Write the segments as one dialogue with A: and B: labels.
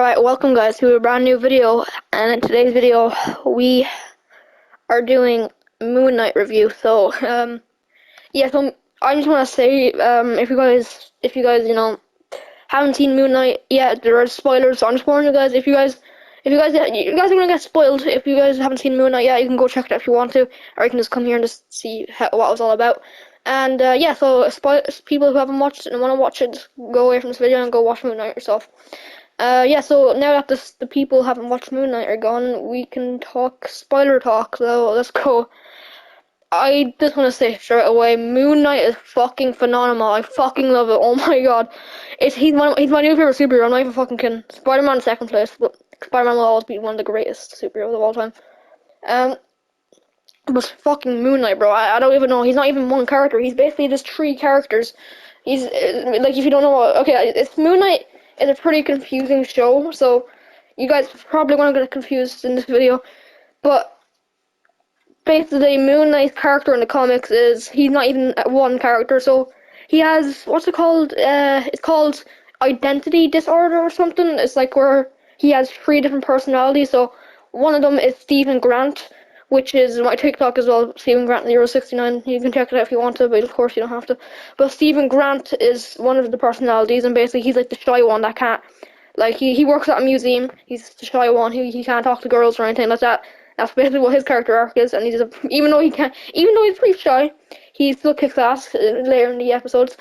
A: Alright, welcome guys to a brand new video, and in today's video we are doing Moon Knight review. So I just want to say, if you guys haven't seen Moon Knight yet, there are spoilers. So I'm just warning you guys. You guys are gonna get spoiled if you guys haven't seen Moon Knight yet. You can go check it out if you want to, or you can just come here and just see what it was all about. And yeah, so people who haven't watched it and want to watch it, go away from this video and go watch Moon Knight yourself. Yeah, so now that the people who haven't watched Moon Knight are gone, we can talk spoiler talk, so let's go. I just want to say straight away, Moon Knight is fucking phenomenal. I fucking love it. Oh my god. He's my new favorite superhero. I'm not even fucking kidding. Spider-Man in second place, but Spider-Man will always be one of the greatest superheroes of all time. Um, but fucking Moon Knight, bro, I don't even know. He's not even one character. He's basically just three characters. He's, like, if you don't know, okay, it's Moon Knight is a pretty confusing show, so you guys probably want to get confused in this video, but basically Moon Knight's character in the comics is, he's not even one character, so he has, what's it called, it's called identity disorder or something. It's like where he has three different personalities, so one of them is Stephen Grant, which is my TikTok as well, Stephen Grant 069. You can check it out if you want to, but of course you don't have to. But Stephen Grant is one of the personalities, and basically he's like the shy one that can't, like, he works at a museum. He's the shy one. He can't talk to girls or anything like that. That's basically what his character arc is, and even though he's pretty shy, he still kicks ass later in the episodes.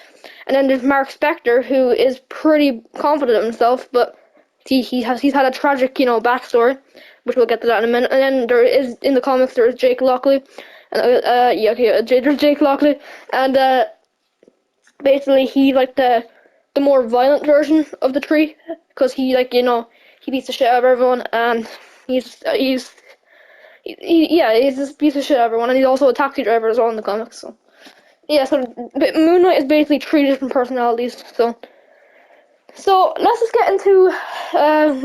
A: And then there's Mark Spector, who is pretty confident in himself, but he's had a tragic, backstory, which we'll get to that in a minute. And then there is, in the comics, there is Jake Lockley, and there's Jake Lockley, and basically he's like the more violent version of the three, because he beats the shit out of everyone, and he's just a piece of shit everyone, and he's also a taxi driver as well in the comics. So yeah, so but Moon Knight is basically three different personalities. So let's just get into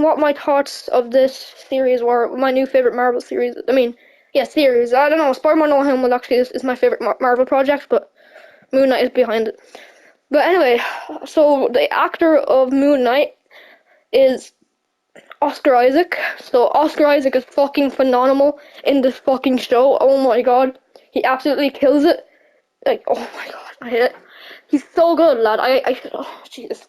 A: what my thoughts of this series were. My new favorite Marvel series. I mean, yeah, series. I don't know. Spider-Man No Home Alone actually is my favorite Marvel project, but Moon Knight is behind it. But anyway, so the actor of Moon Knight is Oscar Isaac. So Oscar Isaac is fucking phenomenal in this fucking show. Oh my god, he absolutely kills it. Like, oh my god, I hate it. He's so good, lad. Oh Jesus.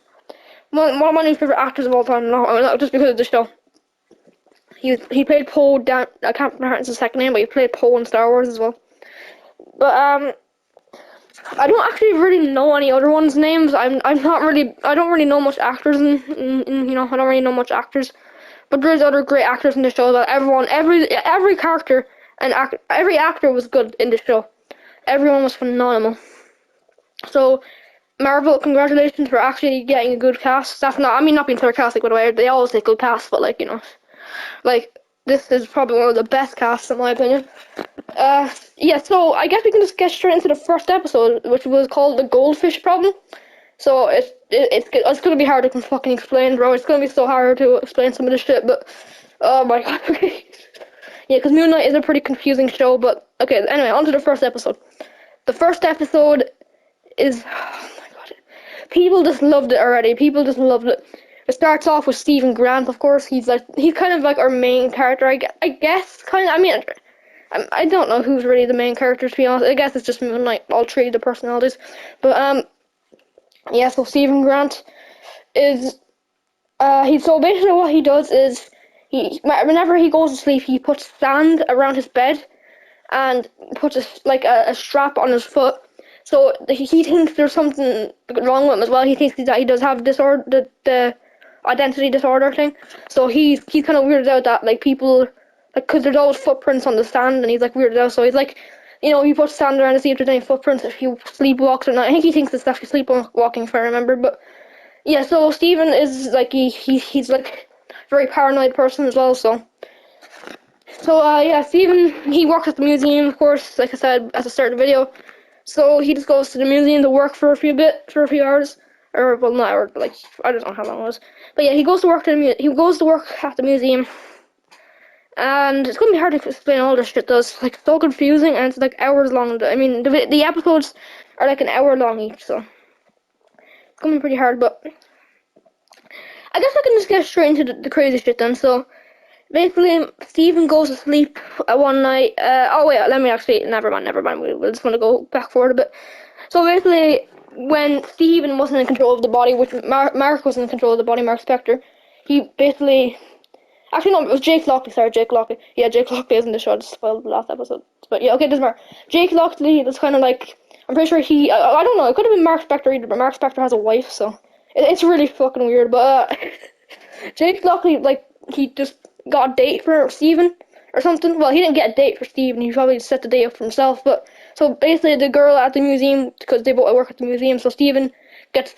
A: One of my new favorite actors of all time. Not just because of the show. He played Poe down. I can't pronounce his second name, but he played Poe in Star Wars as well. But I don't actually really know any other ones' names. I don't really know much actors I don't really know much actors. But there's other great actors in the show that every character and every actor was good in the show. Everyone was phenomenal. So Marvel, congratulations for actually getting a good cast. Not being sarcastic, by the way. They always say good cast, but this is probably one of the best casts in my opinion. Yeah. So I guess we can just get straight into the first episode, which was called The Goldfish Problem. So it's gonna be hard to fucking explain, bro. It's gonna be so hard to explain some of this shit, but oh my god, okay. Yeah, because Moon Knight is a pretty confusing show, but okay. Anyway, on to the first episode. The first episode is, oh my god, people just loved it already. People just loved it. It starts off with Stephen Grant, of course. He's kind of like our main character, I guess. Kind of. I mean, I don't know who's really the main character, to be honest. I guess it's just Moon Knight, all three of the personalities, but yeah, so Stephen Grant is, so basically what he does is, whenever he goes to sleep, he puts sand around his bed, and puts a strap on his foot, so he thinks there's something wrong with him as well. He thinks that he does have disorder, the identity disorder thing, so he's kind of weirded out that, like, people, like, because there's always footprints on the sand, and he's, like, weirded out, so he's, like, he puts sand around to see if there's any footprints if he sleepwalks or not. I think he thinks it's actually sleepwalking, if I remember. But yeah, so Steven is like he's like a very paranoid person as well. So yeah, Steven, he works at the museum, of course, like I said at the start of the video. So he just goes to the museum to work for a few hours, or well, not hours, but like I don't know how long it was. But yeah, he goes to work at the museum. And it's gonna be hard to explain all this shit. It's like so confusing, and it's like hours long. I mean, the episodes are like an hour long each, so it's gonna be pretty hard. But I guess I can just get straight into the crazy shit then. So basically, Stephen goes to sleep one night. Oh wait, let me actually. Never mind. We'll just want to go back forward a bit. So basically, when Stephen wasn't in control of the body, which Mark was in control of the body, Mark Spector, he basically. Actually, no, it was Jake Lockley. Sorry, Jake Lockley. Yeah, Jake Lockley is in the show. I just spoiled the last episode. But yeah, okay, doesn't matter. Jake Lockley was kind of like. I'm pretty sure he. I don't know. It could have been Mark Spector either, but Mark Spector has a wife, so it's really fucking weird. But Jake Lockley, like, he just got a date for Stephen or something. Well, he didn't get a date for Stephen. He probably set the date up for himself. But so basically, the girl at the museum, because they both work at the museum, so Stephen gets.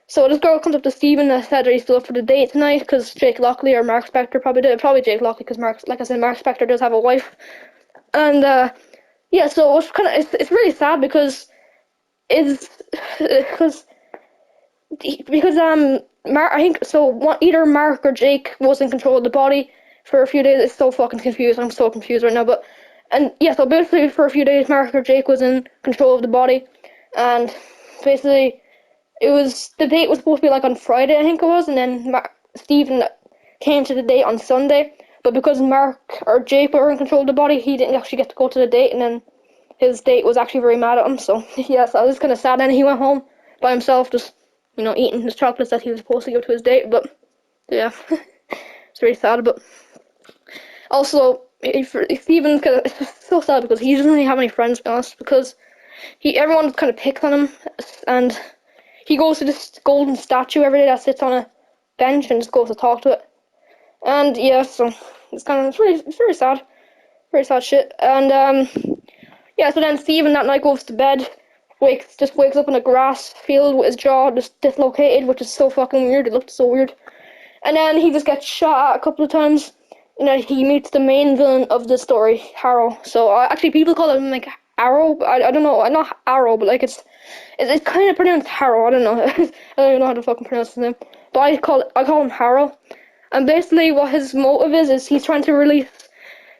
A: So this girl comes up to Stephen and said that he's still up for the date tonight because Jake Lockley or Mark Spector probably did. Probably Jake Lockley because like I said, Mark Spector does have a wife. And yeah, so it's kind of it's really sad because it's because Mark, I think so. Either Mark or Jake was in control of the body for a few days. It's so fucking confused. I'm so confused right now. But and yeah, so basically for a few days, Mark or Jake was in control of the body, and basically the date was supposed to be like on Friday, I think it was, and then Stephen came to the date on Sunday. But because Mark or Jake were in control of the body, he didn't actually get to go to the date, and then his date was actually very mad at him. So yeah, so I was kind of sad. And he went home by himself, just eating his chocolates that he was supposed to give to his date. But yeah, it's really sad. But also, Stephen, it's so sad because he doesn't really have any friends, to be honest, because everyone kind of picks on him, and he goes to this golden statue every day that sits on a bench and just goes to talk to it. And yeah, so it's very sad shit. And yeah, so then Stephen that night goes to bed, wakes up in a grass field with his jaw just dislocated, which is so fucking weird. It looked so weird. And then he just gets shot at a couple of times, and then he meets the main villain of the story, Harrow. So actually, people call him like Arrow. But I don't know, not Arrow, but like it's kind of pronounced Harrow. I don't know. I don't even know how to fucking pronounce his name. But I call him Harrow. And basically, what his motive is he's trying to release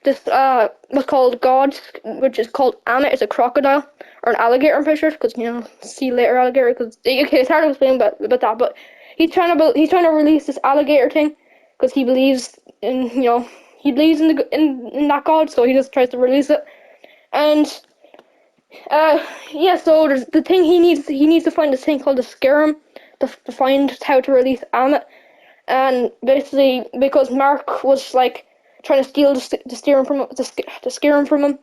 A: this what's called God, which is called Amit. It's a crocodile or an alligator, I'm pretty sure, because see later alligator. Because okay, it's hard to explain about that, but he's trying to release this alligator thing because he believes in he believes in that God, so he just tries to release it. And yeah, so there's the thing he needs to find this thing called the Scarum to find how to release Amit. And basically, because Mark was like trying to steal the Scarum from him.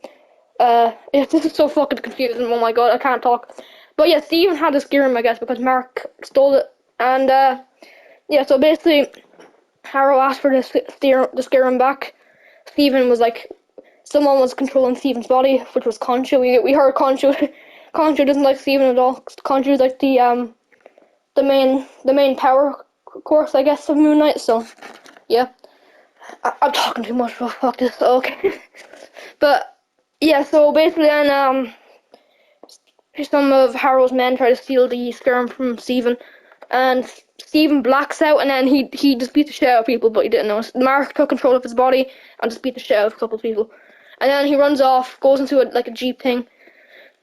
A: Yeah, this is so fucking confusing. Oh my god, I can't talk. But yeah, Stephen had the Scarum, I guess, because Mark stole it. And yeah, so basically, Harrow asked for the Scarum back. Stephen was like, someone was controlling Stephen's body, which was Khonshu. We heard Khonshu. Khonshu doesn't like Stephen at all. Khonshu's like the main power course, I guess, of Moon Knight. So yeah, I'm talking too much. Fuck this. Okay, but yeah, so basically, then some of Harrow's men try to steal the Scarum from Stephen, and Stephen blacks out, and then he just beat the shit out of people, but he didn't know. Mark took control of his body and just beat the shit out of a couple of people, and then he runs off, goes into a jeep thing.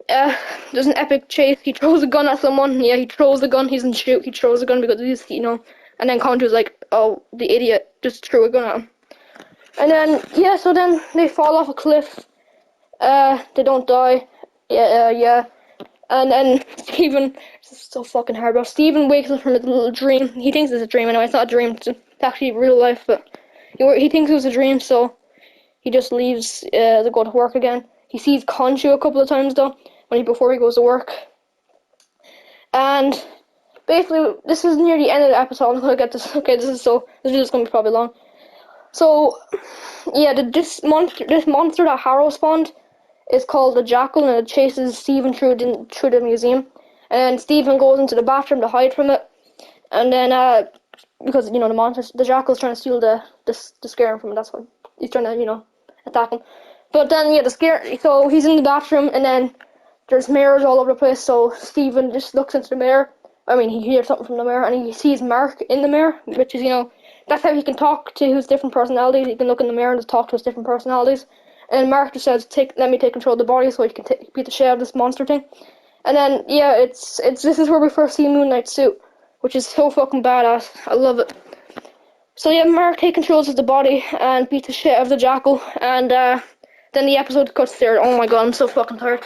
A: There's an epic chase. He throws a gun at someone. Yeah, he throws the gun. He doesn't shoot. He throws the gun because he's And then Khonshu's like, oh, the idiot just threw a gun at him. And then yeah, so then they fall off a cliff. They don't die. Yeah. And then Stephen, this is so fucking hard, bro. Stephen wakes up from a little dream. He thinks it's a dream anyway. It's not a dream. It's actually real life, but he thinks it was a dream, so he just leaves to go to work again. He sees Khonshu a couple of times though, before he goes to work. And basically, this is near the end of the episode. I'm gonna get this. Okay, this is gonna be probably long. So yeah, this monster that Harrow spawned is called the Jackal, and it chases Stephen through the museum. And Stephen goes into the bathroom to hide from it. And then because the Jackal's trying to steal the Scarum from him. That's why he's trying to attack him. But then yeah, so he's in the bathroom, and then there's mirrors all over the place. So Stephen just looks into the mirror. I mean, he hears something from the mirror, and he sees Mark in the mirror, which is that's how he can talk to his different personalities. He can look in the mirror and just talk to his different personalities. And Mark just says, "Let me take control of the body, so he can beat the shit out of this monster thing." And then yeah, this is where we first see Moon Knight's suit, which is so fucking badass. I love it. So yeah, Mark takes control of the body and beats the shit out of the jackal, and then the episode cuts there. Oh my god, I'm so fucking tired.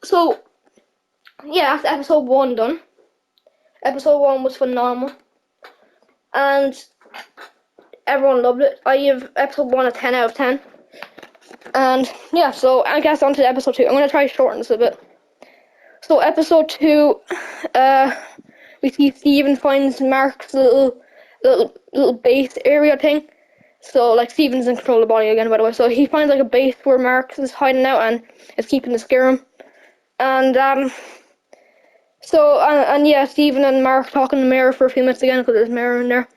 A: So yeah, that's episode 1 done. Episode 1 was phenomenal, and everyone loved it. I give episode 1 a 10 out of 10. And yeah, so I guess on to episode 2. I'm gonna try to shorten this a bit. So episode 2, we see Steven finds Mark's little base area thing. So like Steven's in control of the body again, by the way. So he finds like a base where Mark is hiding out and is keeping to scare him. And and yeah, Steven and Mark talk in the mirror for a few minutes again because there's a mirror in there.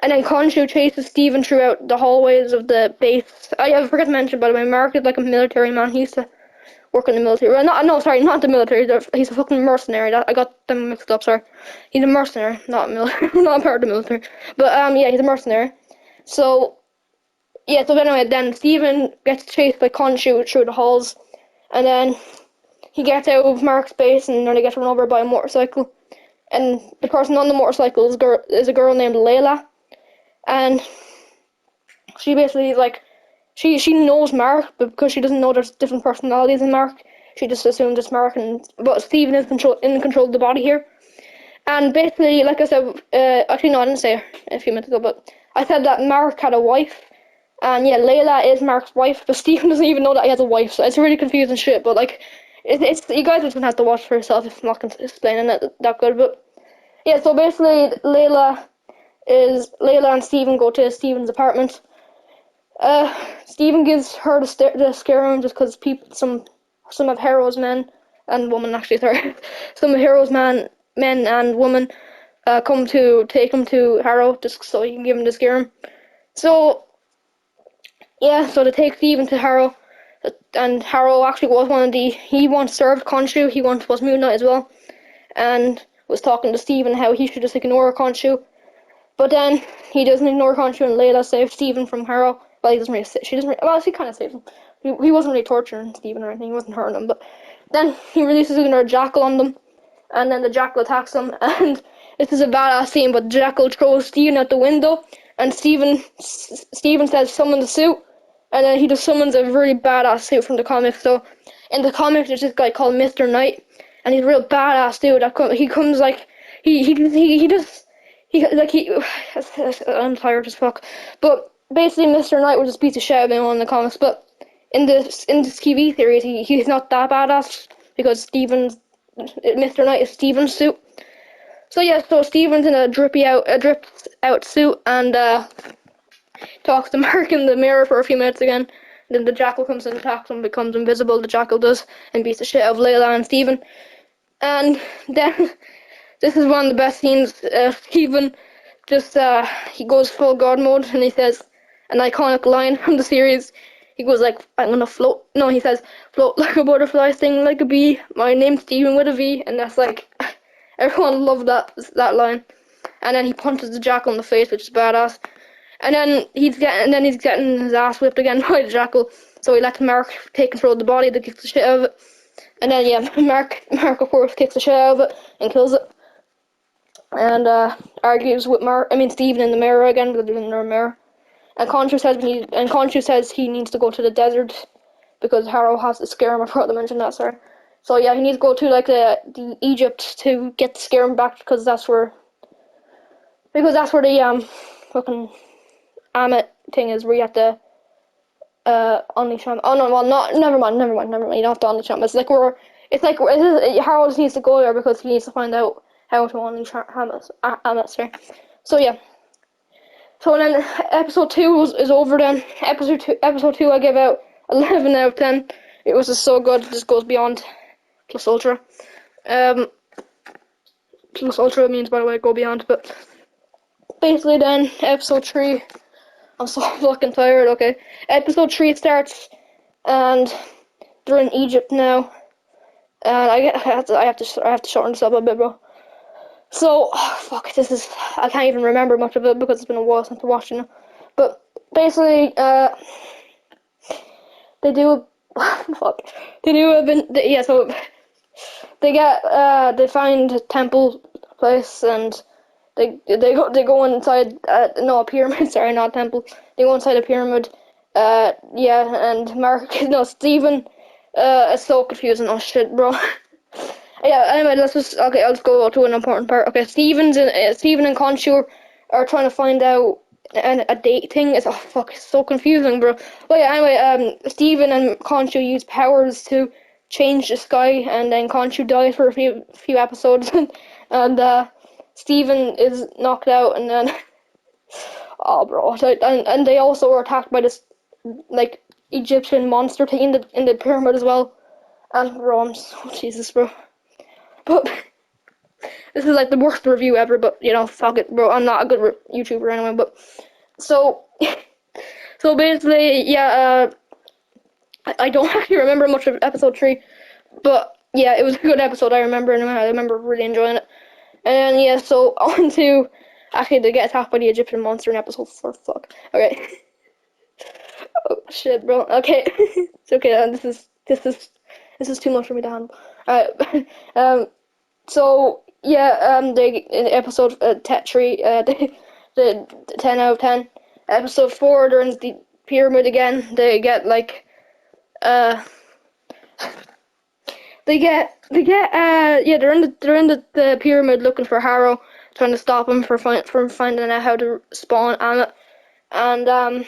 A: And then Khonshu chases Steven throughout the hallways of the base. I forgot to mention, by the way, Mark is like a military man. He used to work in the military. Well, not the military. He's a fucking mercenary. I got them mixed up. Sorry, he's a mercenary, not not part of the military. But yeah, he's a mercenary. So yeah, so anyway, then Steven gets chased by Khonshu through the halls, and then he gets out of Mark's base, and then he gets run over by a motorcycle. And the person on the motorcycle is a girl named Layla, and she basically like she knows Mark, but because she doesn't know there's different personalities in Mark, she just assumes it's Mark. But Steven is in control of the body here. And basically, like I said, actually no, I didn't say it a few minutes ago, but I said that Mark had a wife, and yeah, Layla is Mark's wife, but Steven doesn't even know that he has a wife, so it's really confusing shit. But like, it's you guys just gonna have to watch for yourself if I'm not explaining it that good. But yeah, so basically, Layla and Steven go to Steven's apartment. Steven gives her the scare room just because some of Harrow's men and women actually, sorry, some of Harrow's men and women come to take him to Harrow just so he can give him the scare room. So yeah, so they take Steven to Harrow, and Harrow actually was he once served Khonshu, he once was Moon Knight as well, and was talking to Steven how he should just ignore Khonshu. But then he doesn't ignore Khonshu, and Layla saves Steven from Harrow. Well, she kind of saves him. He wasn't really torturing Steven or anything, he wasn't hurting him, but then he releases another jackal on them, and then the jackal attacks them, and this is a badass scene, but the jackal throws Steven out the window, and Steven says, summon the suit, and then he just summons a really badass suit from the comics. So, in the comics, there's this guy called Mr. Knight, and he's a real badass dude. He comes like, I'm tired as fuck. But basically, Mr. Knight would just beat the shit out of him in the comics. But in this TV series, he's not that badass because Mr. Knight is Steven's suit. So yeah, so Steven's in a dripped out suit and talks to Mark in the mirror for a few minutes again. Then the jackal comes and attacks him, becomes invisible. The jackal does, and beats the shit out of Layla and Steven. And then this is one of the best scenes. Steven just he goes full god mode and he says an iconic line from the series. He goes like, "I'm gonna float." No, he says, "Float like a butterfly, sting like a bee. My name's Steven with a V," and that's like, everyone loved that line. And then he punches the jackal in the face, which is badass. And then he's getting his ass whipped again by the jackal. So he lets Mark take control of the body that kicks the shit out of it. And then yeah, Mark of course kicks the shit out of it and kills it. And argues with Steven in the mirror again because they're in their mirror. And Khonshu says he needs to go to the desert because Harrow has to scare him. I forgot to mention that, sorry. So yeah, he needs to go to like the Egypt to get the scare him back because that's where the fucking Ammit thing is where you have to unleash him. Oh no, well not never mind. You don't have to unleash him. Harrow just needs to go there because he needs to find out how to unleash Ammit, sorry. So yeah. So then episode 2 is over then. Episode 2 I give out 11 out of 10. It was just so good. It just goes beyond plus ultra. Plus ultra means, by the way, go beyond. But basically then, episode 3, I'm so fucking tired, okay. Episode 3 starts, and they're in Egypt now. And I have to shorten this up a bit, bro. So, fuck, I can't even remember much of it because it's been a while since I watched it. But basically, they do, fuck, they do a bit, yeah, so they find a temple place and They go inside no, a pyramid. Sorry, not a temple. They go inside a pyramid. Yeah, and Mark no Stephen. It's so confusing. Oh shit, bro. Yeah. Anyway, let's go to an important part. Okay, Stephen and Khonshu are trying to find out a date thing. It's fuck. It's so confusing, bro. But yeah. Anyway, Stephen and Khonshu use powers to change the sky, and then Khonshu dies for a few episodes, and Stephen is knocked out, and then oh, bro. And they also were attacked by this like Egyptian monster thing in the pyramid as well. And bro, Jesus, bro. But this is like the worst review ever. But fuck it, bro. I'm not a good YouTuber anyway. But so so basically, yeah. I don't actually remember much of episode 3, but yeah, it was a good episode. I remember, and I remember really enjoying it. And yeah, so on to actually they get attacked by the Egyptian monster in episode 4. Fuck. Okay. Oh shit, bro. Okay, it's okay. This is too much for me to handle. Alright. So yeah. They in episode 3. The 10 out of 10. Episode 4. They're in the pyramid again. They get like yeah, they're in the pyramid looking for Harrow, trying to stop him from finding out how to spawn Ammit. And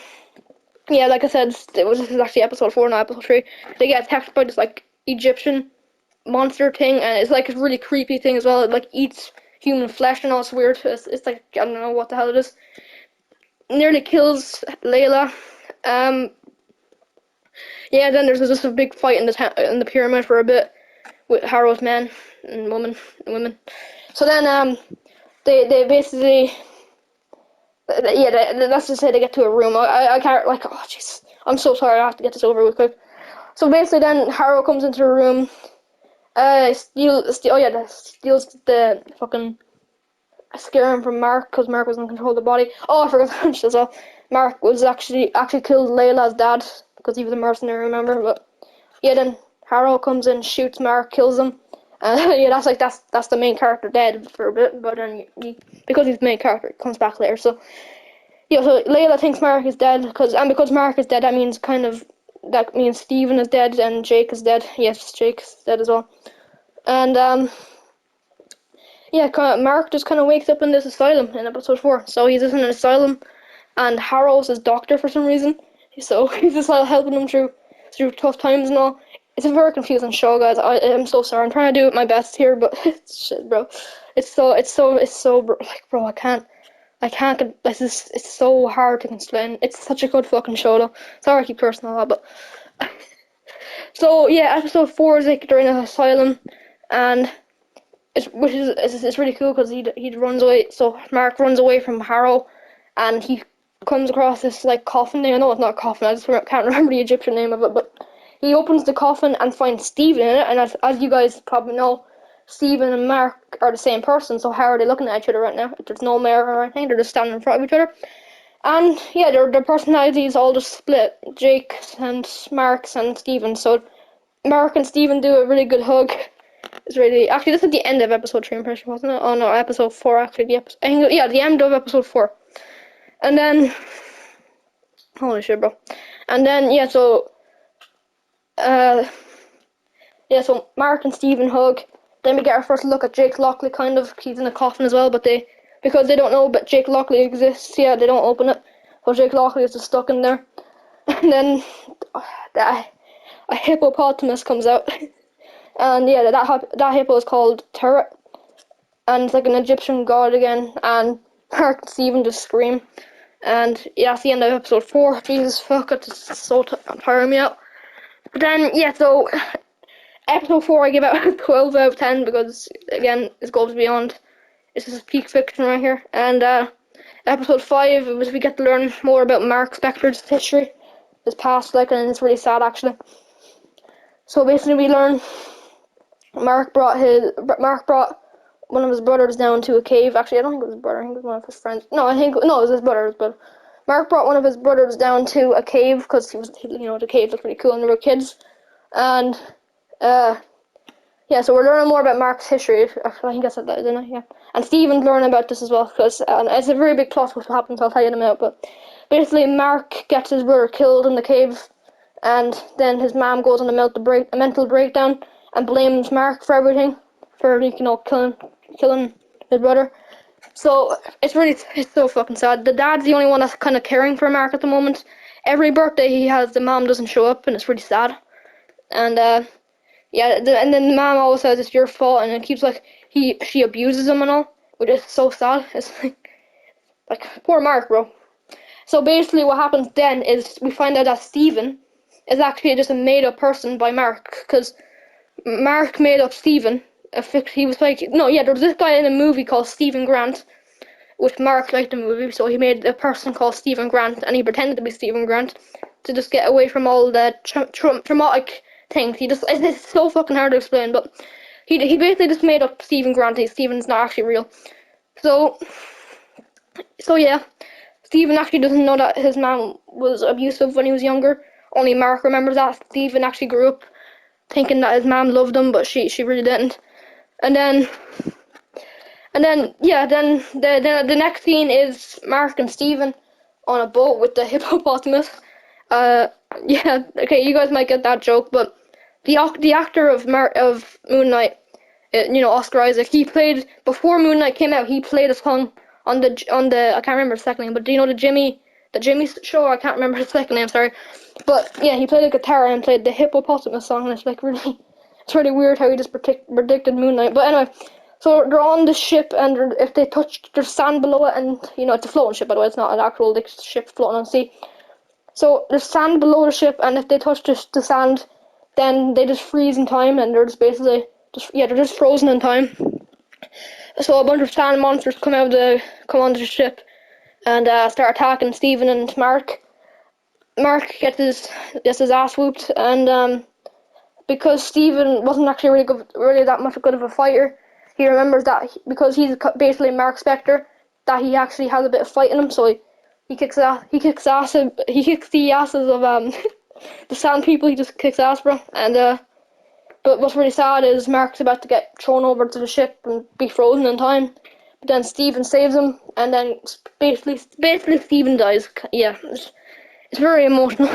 A: yeah, like I said, this is actually episode 4, not episode 3. They get attacked by this like Egyptian monster thing, and it's like a really creepy thing as well. It like eats human flesh and all. It's weird. It's like I don't know what the hell it is. Nearly kills Layla. Yeah, then there's just a big fight in the pyramid for a bit with Harrow's men and women. So then they basically let's just say they get to a room. I can't like oh jeez, I'm so sorry. I have to get this over with quick. So basically, then Harrow comes into the room. Steals the fucking scare him from Mark because Mark was in control of the body. Oh, I forgot to mention as well. Mark was actually killed Layla's dad because he was a mercenary, remember? But yeah, then Harrow comes in, shoots Mark, kills him. Yeah, that's the main character dead for a bit, but then because he's the main character, he comes back later. So yeah, so Layla thinks Mark is dead because Mark is dead, that means Stephen is dead and Jake is dead. Yes, Jake's dead as well. And yeah, Mark just kind of wakes up in this asylum in episode 4. So he's just in an asylum, and Harrow's his doctor for some reason. So he's just helping him through tough times and all. It's a very confusing show, guys. I'm so sorry. I'm trying to do my best here, but shit, bro. It's so like, bro. I can't. It's so hard to explain. It's such a good fucking show, though. Sorry, I keep cursing a lot, but. So yeah, episode 4 is like they're in an asylum, and it's really cool because he runs away. So Mark runs away from Harrow, and he comes across this like coffin thing. I know it's not a coffin. I just can't remember the Egyptian name of it, but he opens the coffin and finds Stephen in it. And as you guys probably know, Stephen and Mark are the same person. So how are they looking at each other right now? There's no mirror or anything. They're just standing in front of each other. And yeah, their personalities all just split. Jake's and Mark's and Stephen's. So Mark and Stephen do a really good hug. It's really actually this is the end of episode 3, I'm pretty sure, wasn't it? Oh no, episode 4 actually. The end of episode 4. And then holy shit, bro. And then yeah, so so Mark and Stephen hug. Then we get our first look at Jake Lockley, kind of. He's in a coffin as well, but because they don't know but Jake Lockley exists, yeah, they don't open it. So Jake Lockley is just stuck in there. And then a hippopotamus comes out. And yeah, that hippo is called Turret. And it's like an Egyptian god again. And Mark and Stephen just scream. And yeah, that's the end of episode 4. Jesus fuck, it's so tiring me out. But then, yeah, so episode 4 I give out 12 out of 10 because, again, it goes beyond. This is peak fiction right here. And episode 5, we get to learn more about Mark Spector's history, his past, like, and it's really sad actually. So basically we learn Mark brought one of his brothers down to a cave. Actually, I don't think it was his brother. I think it was one of his friends. No, it was his brother. But Mark brought one of his brothers down to a cave because the cave looked pretty cool and they were kids. And yeah, so we're learning more about Mark's history. I think I said that, didn't I? Yeah. And Stephen's learning about this as well, because it's a very big plot what happens, I'll tell you in a minute, but basically Mark gets his brother killed in the cave, and then his mom goes on a mental breakdown and blames Mark for everything, for, killing his brother. So it's so fucking sad. The dad's the only one that's kind of caring for Mark at the moment. Every birthday he has, the mom doesn't show up, and it's really sad. And and then the mom always says it's your fault, and it keeps like she abuses him and all, which is so sad. It's like poor Mark, bro. So basically, what happens then is we find out that Stephen is actually just a made-up person by Mark, because Mark made up Stephen. He was like, no, yeah, there was this guy in a movie called Stephen Grant, which Mark liked the movie, so he made a person called Stephen Grant, and he pretended to be Stephen Grant to just get away from all the traumatic things. It's so fucking hard to explain, but he basically just made up Stephen Grant. Stephen's not actually real. So yeah, Stephen actually doesn't know that his mom was abusive when he was younger. Only Mark remembers that. Stephen actually grew up thinking that his mom loved him, but she really didn't. And then the next scene is Mark and Stephen on a boat with the hippopotamus. Yeah, okay, you guys might get that joke, but the actor of Moon Knight, Oscar Isaac, he played before Moon Knight came out. He played a song on the I can't remember his second name, but do you know the Jimmy show? I can't remember his second name, sorry, but yeah, he played a guitar and played the hippopotamus song, and it's like really, it's really weird how he just predicted Moon Knight. But anyway, so they're on the ship, and if they touch, there's sand below it, and it's a floating ship, by the way. It's not an actual ship floating on the sea. So there's sand below the ship, and if they touch the sand, then they just freeze in time, and they're just basically they're just frozen in time. So a bunch of sand monsters come onto the ship, and start attacking Stephen and Mark. Mark gets his ass whooped, and because Stephen wasn't actually really that much good of a fighter, he remembers that because he's basically Mark Spector, that he actually has a bit of fight in him. So he kicks the asses of the sand people. He just kicks ass, bro. And but what's really sad is Mark's about to get thrown over to the ship and be frozen in time. But then Stephen saves him, and then basically Stephen dies. Yeah, it's very emotional.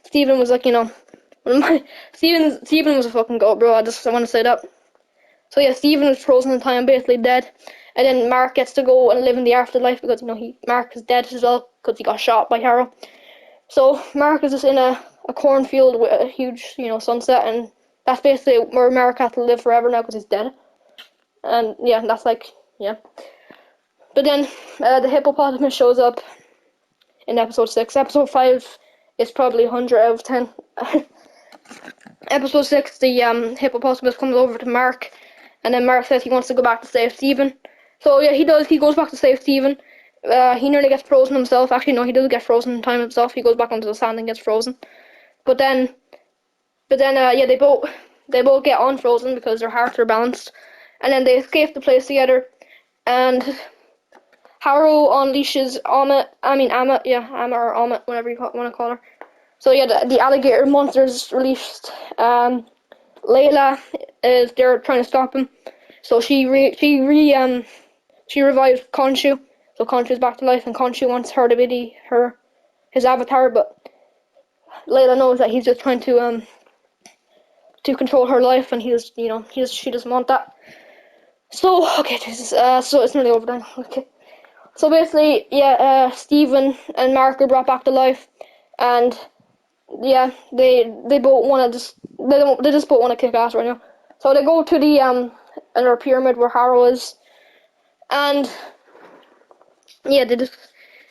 A: Stephen was like, Stephen was a fucking goat, bro. I want to say that. So yeah, Stephen is frozen in time, basically dead, and then Mark gets to go and live in the afterlife because Mark is dead as well because he got shot by Harrow. So Mark is just in a cornfield with a huge sunset, and that's basically where Mark has to live forever now because he's dead. And yeah, that's like yeah. But then the hippopotamus shows up in episode 6. Episode 5 is probably 100 out of 10. Episode 6, the hippopotamus comes over to Mark, and then Mark says he wants to go back to save Stephen. So yeah, he does. He goes back to save Stephen. He nearly gets frozen himself. Actually, no, he doesn't get frozen in time himself. He goes back onto the sand and gets frozen. But then, yeah, they both get unfrozen because their hearts are balanced, and then they escape the place together. And Harrow unleashes Amit, or Amit, whatever you want to call her. So yeah, the alligator monster is released. Layla is there trying to stop him. So she revives Khonshu. So Khonshu's back to life, and Khonshu wants her to be his avatar, but Layla knows that he's just trying to control her life, and she doesn't want that. So okay, Jesus. So it's nearly over then. Okay. So basically, yeah, Stephen and Mark are brought back to life, and yeah, they both want to they just both want to kick ass right now. So they go to the another pyramid where Harrow is, and yeah,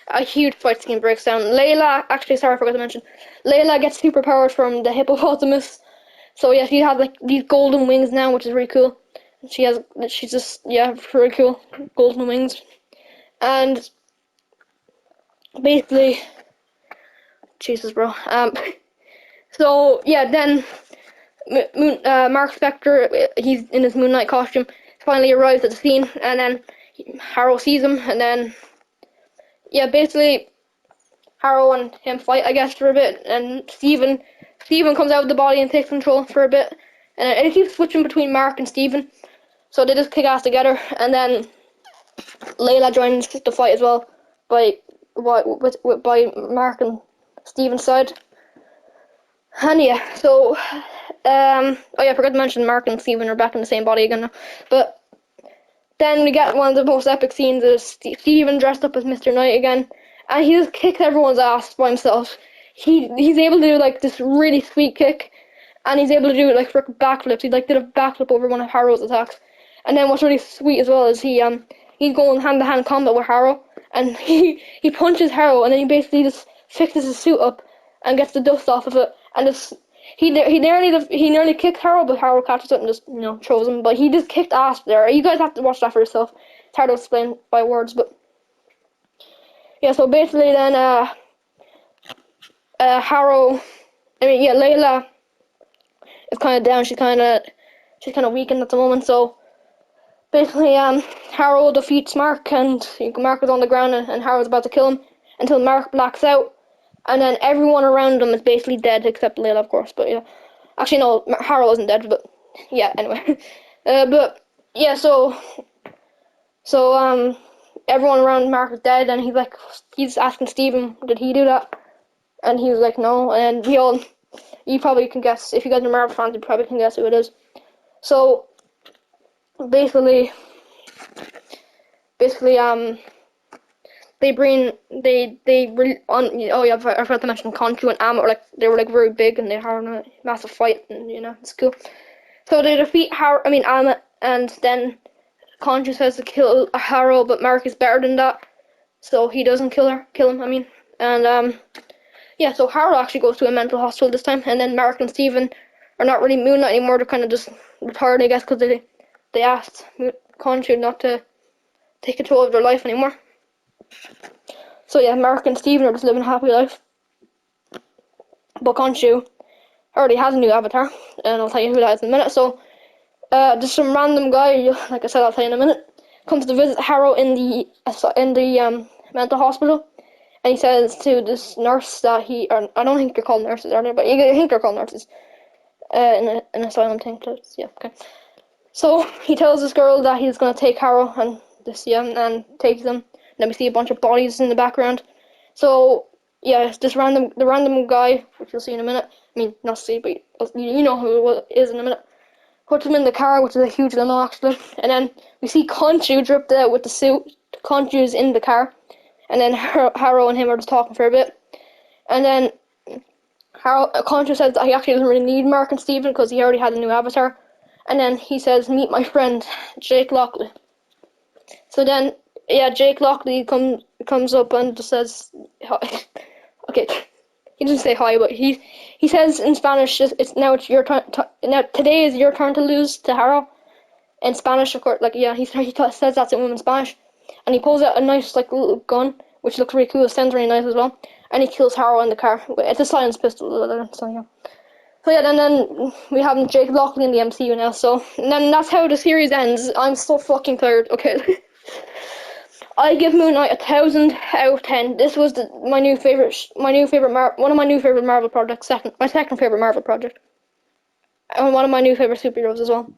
A: a huge fight scene breaks down. Layla, actually, sorry, I forgot to mention, Layla gets superpowers from the hippopotamus. So yeah, she has like these golden wings now, which is really cool. She's just very cool, golden wings, and basically, Jesus, bro. So yeah, then Mark Spector, he's in his Moon Knight costume, finally arrives at the scene, and then Harrow sees him, and then yeah, basically Harrow and him fight, I guess, for a bit, and Stephen comes out of the body and takes control for a bit, and it keeps switching between Mark and Stephen, so they just kick ass together, and then Layla joins the fight as well by Mark and Steven's side. And yeah, so oh yeah, I forgot to mention Mark and Steven are back in the same body again. But then we get one of the most epic scenes is Steven dressed up as Mr. Knight again, and he just kicks everyone's ass by himself. He's able to do like this really sweet kick, and he's able to do like frickin' backflips. He like did a backflip over one of Harrow's attacks. And then what's really sweet as well is he's going hand to hand combat with Harrow, and he punches Harrow, and then he basically just fixes his suit up and gets the dust off of it, and just he nearly kicked Harrow, but Harrow catches it and just throws him. But he just kicked ass there. You guys have to watch that for yourself. It's hard to explain by words, but yeah. So basically, then Harrow, Layla is kind of down. She's kind of weakened at the moment. So basically, Harrow defeats Mark, and Mark is on the ground, and Harrow's about to kill him until Mark blacks out. And then everyone around him is basically dead except Layla, of course. But yeah, actually no, Harrow isn't dead. But yeah, anyway. But yeah, so everyone around Mark is dead, and he's asking Steven, did he do that? And he was like, no. And you probably can guess, if you guys are Marvel fans, you probably can guess who it is. So basically, they bring oh yeah, I forgot to mention Khonshu and Amma they were very big, and they had a massive fight, and it's cool. So they defeat Amma, and then Khonshu says to kill Harrow, but Mark is better than that, so he doesn't kill him. And yeah, so Harrow actually goes to a mental hospital this time, and then Mark and Steven are not really Moon Knight anymore. They're kind of just retired, I guess, because they asked Khonshu not to take control of their life anymore. So yeah, Mark and Steven are just living a happy life. But Khonshu already has a new avatar, and I'll tell you who that is in a minute. So just some random guy, like I said, I'll tell you in a minute, comes to visit Harrow in the mental hospital, and he says to this nurse that I don't think they're called nurses, are they? But I think they're called nurses in an asylum thing. Yeah, okay. So he tells this girl that he's gonna take Harrow and takes them. Then we see a bunch of bodies in the background. So yeah, it's the random guy, which you'll see in a minute. Not see, but you know who it is in a minute. Puts him in the car, which is a huge limo actually. And then we see Khonshu dripped out with the suit. Khonshu's in the car, and then Harrow and him are just talking for a bit. And then Khonshu says that he actually doesn't really need Mark and Steven because he already had a new avatar. And then he says, "Meet my friend Jake Lockley." So then, yeah, Jake Lockley comes up and just says hi. Okay, he doesn't say hi, but he says in Spanish, it's your turn. Now today is your turn to lose to Harrow. In Spanish, of course, he says that to him in Spanish, and he pulls out a nice little gun, which looks really cool. It sounds really nice as well, and he kills Harrow in the car. It's a silenced pistol. So yeah. So yeah, then we have Jake Lockley in the MCU now. So and then that's how the series ends. I'm so fucking tired. Okay. I give Moon Knight 1,000 out of 10. This was one of my new favorite Marvel projects. My second favorite Marvel project, and one of my new favorite superheroes as well.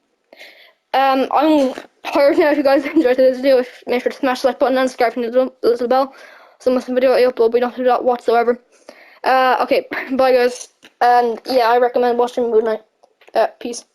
A: I'm tired now. If you guys enjoyed this video, make sure to smash the like button and subscribe to the little bell. So most of the video I upload, we don't do that whatsoever. Okay, bye guys. And yeah, I recommend watching Moon Knight. Peace.